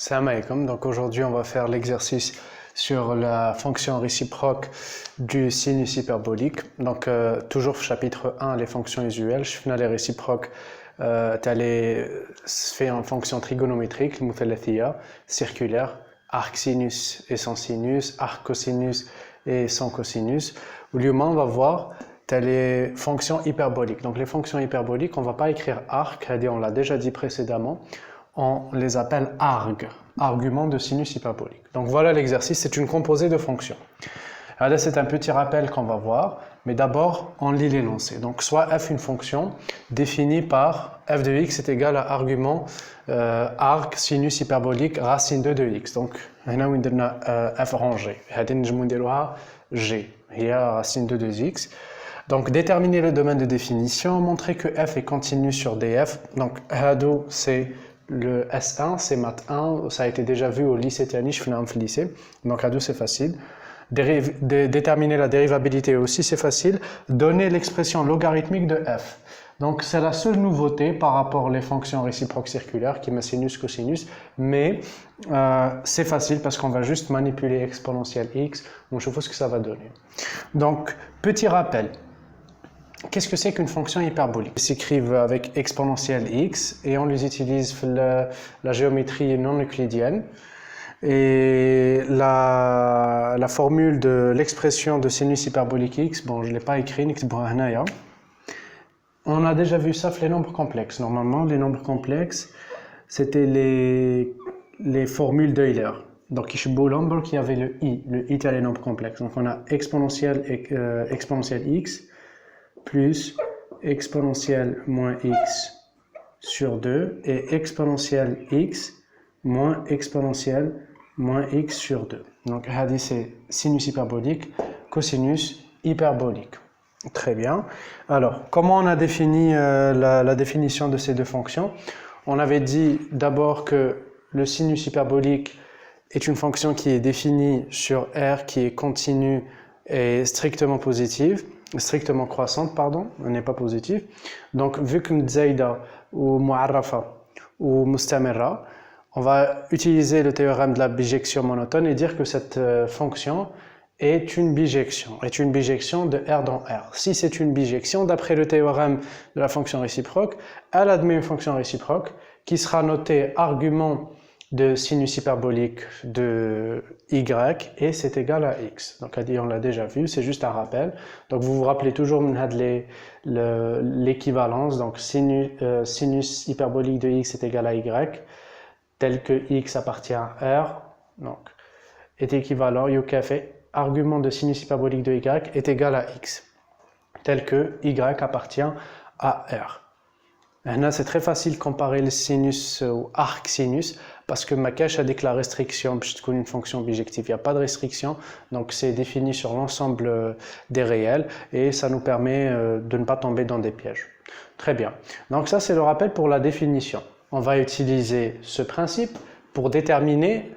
Salam alaikum. Donc aujourd'hui, on va faire l'exercice sur la fonction réciproque du sinus hyperbolique. Donc toujours chapitre 1, les fonctions usuelles. Je finis les réciproques. Fait en fonction trigonométrique, المثلثية, circulaire, arc sinus et sans sinus, arc cosinus et sans cosinus. On va voir les fonctions hyperboliques. Donc les fonctions hyperboliques, on ne va pas écrire arc, on l'a déjà dit précédemment. On les appelle args, arguments de sinus hyperbolique. Donc voilà l'exercice, c'est une composée de fonctions. Alors là, c'est un petit rappel qu'on va voir, mais d'abord, on lit l'énoncé. Donc soit f une fonction définie par f de x est égal à argument arc sinus hyperbolique racine 2 de x. Donc, on a f rangé. G, il y a racine 2 de x. Donc, déterminer le domaine de définition, montrer que f est continu sur df. Donc, hado, c'est le S1, c'est math 1, ça a été déjà vu au lycée Tiani, je finis au lycée. Donc, hado, c'est facile. Déterminer la dérivabilité aussi, c'est facile. Donner l'expression logarithmique de f. Donc, c'est la seule nouveauté par rapport aux fonctions réciproques circulaires qui met sinus, cosinus, mais c'est facile parce qu'on va juste manipuler exponentielle x. Donc, je vois ce que ça va donner. Donc, petit rappel. Qu'est-ce que c'est qu'une fonction hyperbolique? Ils s'écrivent avec exponentielle x et on les utilise dans la géométrie non euclidienne. Et la formule de l'expression de sinus hyperbolique x, bon, je ne l'ai pas écrit, on a déjà vu ça pour les nombres complexes. Normalement, les nombres complexes, c'était les formules d'Euler. Donc, il y a qui avait le i est les nombres complexes. Donc, on a exponentielle x plus exponentielle moins x sur 2 et exponentielle x moins exponentielle moins x sur 2. Donc, c'est sinus hyperbolique, cosinus hyperbolique. Très bien. Alors, comment on a défini la définition de ces deux fonctions? On avait dit d'abord que le sinus hyperbolique est une fonction qui est définie sur R, qui est continue et strictement positive, strictement croissante, pardon, elle n'est pas positive. Donc, vu que Zaida ou Mu'arrafa ou Mustamirra, on va utiliser le théorème de la bijection monotone et dire que cette fonction est une bijection de R dans R. Si c'est une bijection, d'après le théorème de la fonction réciproque, elle admet une fonction réciproque qui sera notée argument de sinus hyperbolique de y et c'est égal à x. Donc on l'a déjà vu, c'est juste un rappel. Donc vous vous rappelez toujours l'équivalence, donc sinus hyperbolique de x est égal à y, tel que x appartient à R, donc est équivalent, fait argument de sinus hyperbolique de y est égal à x, tel que y appartient à R. Là, c'est très facile de comparer le sinus au arc sinus parce que Makash a dit que la restriction, puisque une fonction bijective, il n'y a pas de restriction, donc c'est défini sur l'ensemble des réels et ça nous permet de ne pas tomber dans des pièges. Très bien. Donc ça, c'est le rappel pour la définition. On va utiliser ce principe pour déterminer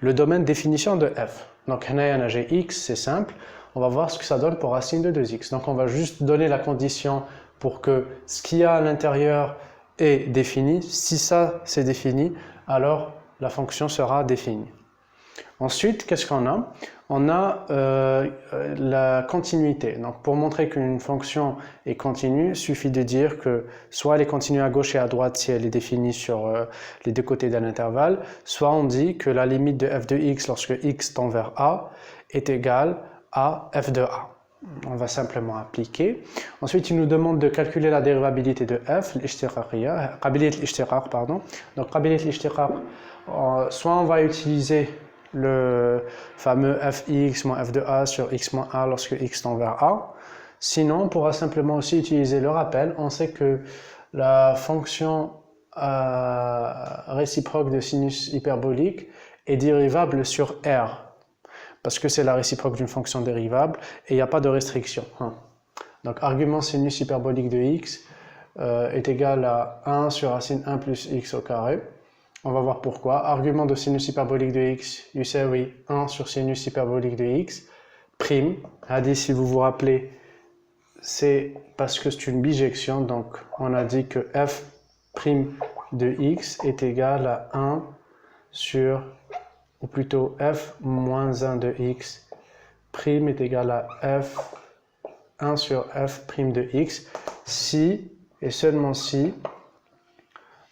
le domaine de définition de f. Donc, j'ai x, c'est simple. On va voir ce que ça donne pour racine de 2x. Donc, on va juste donner la condition pour que ce qu'il y a à l'intérieur est défini. Si ça, c'est défini, alors la fonction sera définie. Ensuite, qu'est-ce qu'on a? On a la continuité. Donc, pour montrer qu'une fonction est continue, il suffit de dire que soit elle est continue à gauche et à droite si elle est définie sur les deux côtés d'un intervalle, soit on dit que la limite de f de x lorsque x tend vers a est égale à f de a. On va simplement appliquer. Ensuite, il nous demande de calculer la dérivabilité de f, qabiliyat al-ishtiqaq, pardon. Donc, qabiliyat al-ishtiqaq, soit on va utiliser le fameux fx moins f de a sur x moins a lorsque x tend vers a. Sinon, on pourra simplement aussi utiliser le rappel. On sait que la fonction réciproque de sinus hyperbolique est dérivable sur R parce que c'est la réciproque d'une fonction dérivable et il n'y a pas de restriction. Donc, argument sinus hyperbolique de x est égal à 1 sur racine 1 plus x au carré. On va voir pourquoi. Argument de sinus hyperbolique de x, oui, 1 sur sinus hyperbolique de x, prime. A dit, si vous vous rappelez, c'est parce que c'est une bijection, donc on a dit que f' de x est égal à 1 sur, ou plutôt f moins 1 de x prime est égal à f 1 sur f prime de x si et seulement si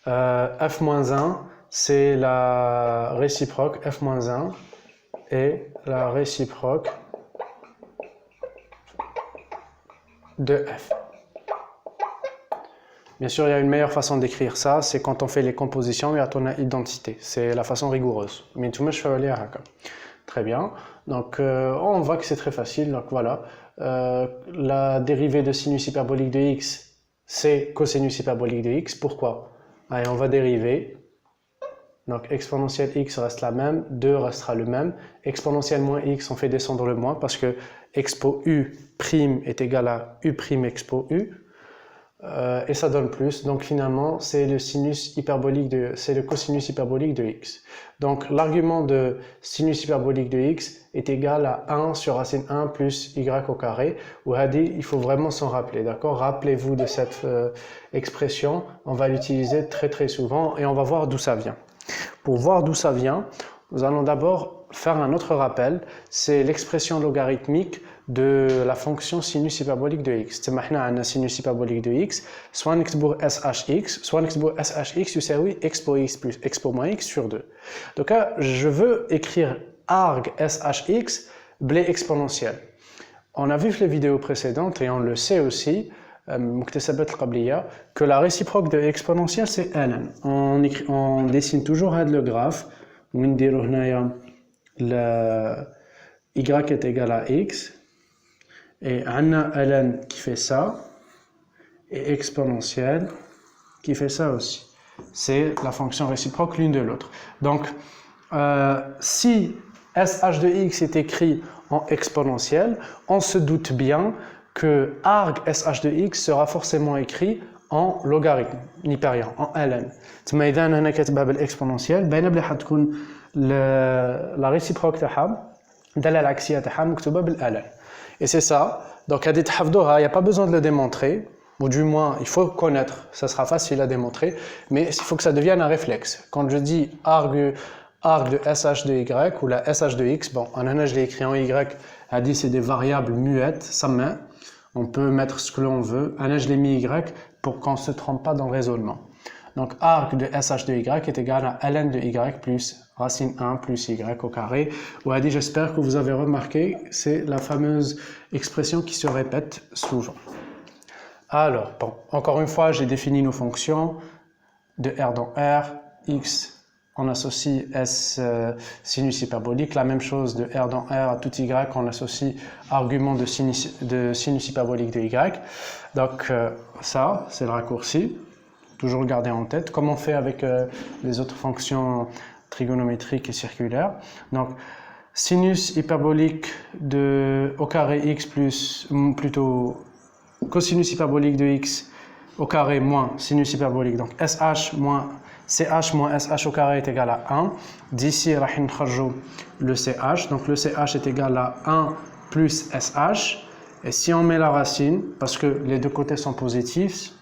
f moins 1 c'est la réciproque f moins 1 et la réciproque de f. Bien sûr, il y a une meilleure façon d'écrire ça, c'est quand on fait les compositions et on a identité. C'est la façon rigoureuse. Mais tout le monde, je fais aller. Très bien. Donc, on voit que c'est très facile. Donc, voilà. La dérivée de sinus hyperbolique de x, c'est cosinus hyperbolique de x. Pourquoi? Allez, on va dériver. Donc, exponentielle x reste la même, 2 restera le même. Exponentielle moins x, on fait descendre le moins parce que expo u prime est égal à u prime expo u. Et ça donne plus. Donc, finalement, c'est le sinus hyperbolique c'est le cosinus hyperbolique de x. Donc, l'argument de sinus hyperbolique de x est égal à 1 sur racine 1 plus y au carré. Ou hadi, il faut vraiment s'en rappeler, d'accord? Rappelez-vous de cette expression. On va l'utiliser très très souvent et on va voir d'où ça vient. Pour voir d'où ça vient, nous allons d'abord faire un autre rappel. C'est l'expression logarithmique de la fonction sinus hyperbolique de x. C'est maintenant un sinus hyperbolique de x. Soit نكتبوه shx, soit نكتبوه shx يساوي expo x plus expo moins x sur 2. Donc là, je veux écrire arg shx blé exponentielle. On a vu les vidéos précédentes et on le sait aussi que la réciproque de exponentielle c'est ln. On dessine toujours le graphe. On dit le y est égal à x. Et on a ln qui fait ça, et exponentielle qui fait ça aussi. C'est la fonction réciproque l'une de l'autre. Donc, si sh de x est écrit en exponentielle, on se doute bien que arg sh de x sera forcément écrit en logarithme hyperien, en ln. تما إذا أنا كاتبها بالإكسبوننسيال باينة بلي حتكون la réciproque تاعها الدالة العكسية تاعها مكتوبة بالln. Et c'est ça. Donc, il n'y a pas besoin de le démontrer, ou du moins, il faut connaître, ça sera facile à démontrer, mais il faut que ça devienne un réflexe. Quand je dis arg de sh de y ou la sh de x, bon, en un je l'ai écrit en y, a dit c'est des variables muettes, ça met, on peut mettre ce que l'on veut, en un je l'ai mis y pour qu'on ne se trompe pas dans le raisonnement. Donc, arg de sh de y est égal à ln de y plus racine 1 plus y au carré. Ou a dit, j'espère que vous avez remarqué, c'est la fameuse expression qui se répète souvent. Alors, bon, encore une fois, j'ai défini nos fonctions de R dans R, X, on associe S sinus hyperbolique, la même chose de R dans R à tout Y, on associe argument de sinus hyperbolique de Y. Donc, ça, c'est le raccourci. Toujours le garder en tête, comme on fait avec les autres fonctions trigonométriques et circulaires. Donc, sinus hyperbolique de au carré x plus, plutôt cosinus hyperbolique de x au carré moins sinus hyperbolique. Donc, sh moins ch moins sh au carré est égal à 1. D'ici, le ch. Donc, le ch est égal à 1 plus sh. Et si on met la racine, parce que les deux côtés sont positifs,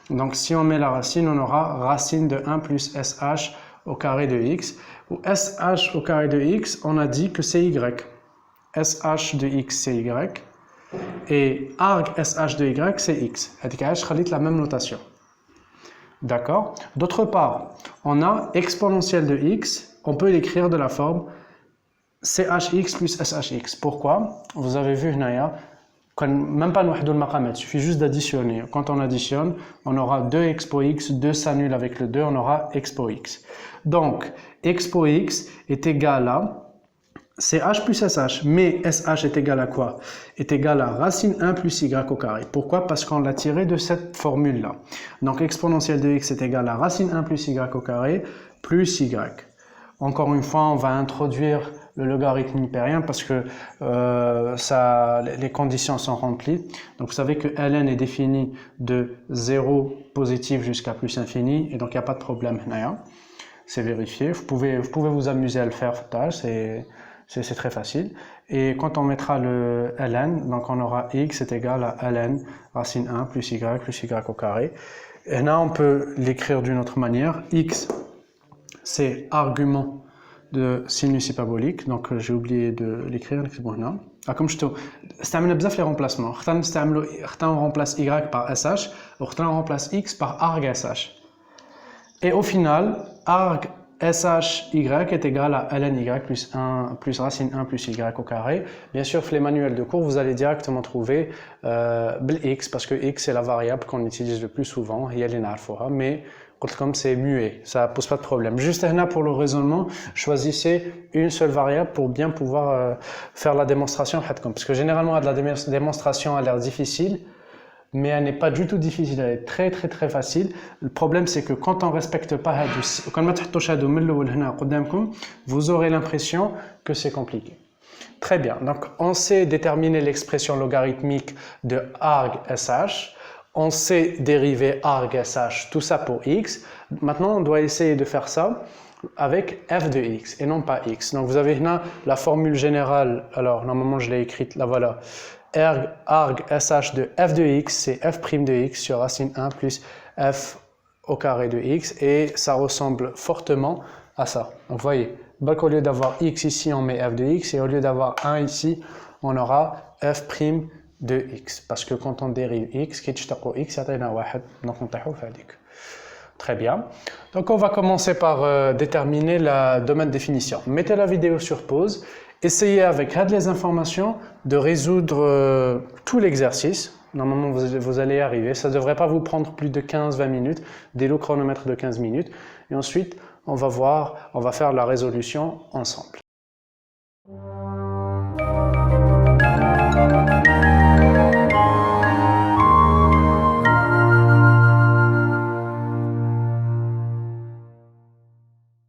donc, si on met la racine, on aura racine de 1 plus sh au carré de x. Ou sh au carré de x, on a dit que c'est y. sh de x, c'est y. Et arg sh de y, c'est x. C'est la même notation. D'accord? D'autre part, on a exponentielle de x. On peut l'écrire de la forme chx plus shx. Pourquoi? Vous avez vu, Naya, même pas le maqamat, il suffit juste d'additionner. Quand on additionne, on aura 2 expo x, 2 s'annule avec le 2, on aura expo x. Donc, expo x est égal à ch plus sh, mais sh est égal à quoi? Est égal à racine 1 plus y au carré. Pourquoi? Parce qu'on l'a tiré de cette formule-là. Donc, exponentielle de x est égal à racine 1 plus y au carré plus y. Encore une fois, on va introduire le logarithme hyperien parce que les conditions sont remplies. Donc, vous savez que ln est défini de 0 positif jusqu'à plus infini, et donc il n'y a pas de problème. C'est vérifié. Vous pouvez vous amuser à le faire, c'est très facile. Et quand on mettra le ln, donc on aura x est égal à ln racine 1 plus y au carré. Et là, on peut l'écrire d'une autre manière. X, c'est argument de sinus hyperbolique. Donc j'ai oublié de l'écrire. Comme je te dis, les remplacements. On remplace y par sh, on remplace x par arg sh. Et au final, arg SHY est égal à lny plus 1 plus racine 1 plus y au carré. Bien sûr, les manuels de cours, vous allez directement trouver x, parce que x est la variable qu'on utilise le plus souvent, mais comme c'est muet, ça ne pose pas de problème. Juste là, pour le raisonnement, choisissez une seule variable pour bien pouvoir faire la démonstration. Parce que généralement, la démonstration a l'air difficile, mais elle n'est pas du tout difficile, elle est très facile. Le problème c'est que quand on ne respecte pas vous aurez l'impression que c'est compliqué. Très bien, donc on sait déterminer l'expression logarithmique de arg sh, on sait dériver arg sh, tout ça pour x. Maintenant on doit essayer de faire ça avec f de x et non pas x. Donc vous avez là la formule générale, alors normalement je l'ai écrite, là voilà. Arg sh de f de x, c'est f' de x sur racine 1 plus f au carré de x, et ça ressemble fortement à ça. Donc vous voyez, au lieu d'avoir x ici, on met f de x, et au lieu d'avoir 1 ici, on aura f' de x. Parce que quand on dérive x, donc on Très bien. Donc on va commencer par déterminer le domaine de définition. Mettez la vidéo sur pause. Essayez avec les informations de résoudre tout l'exercice. Normalement, vous allez y arriver. Ça ne devrait pas vous prendre plus de 15-20 minutes, des lots chronomètres de 15 minutes. Et ensuite, on va faire la résolution ensemble.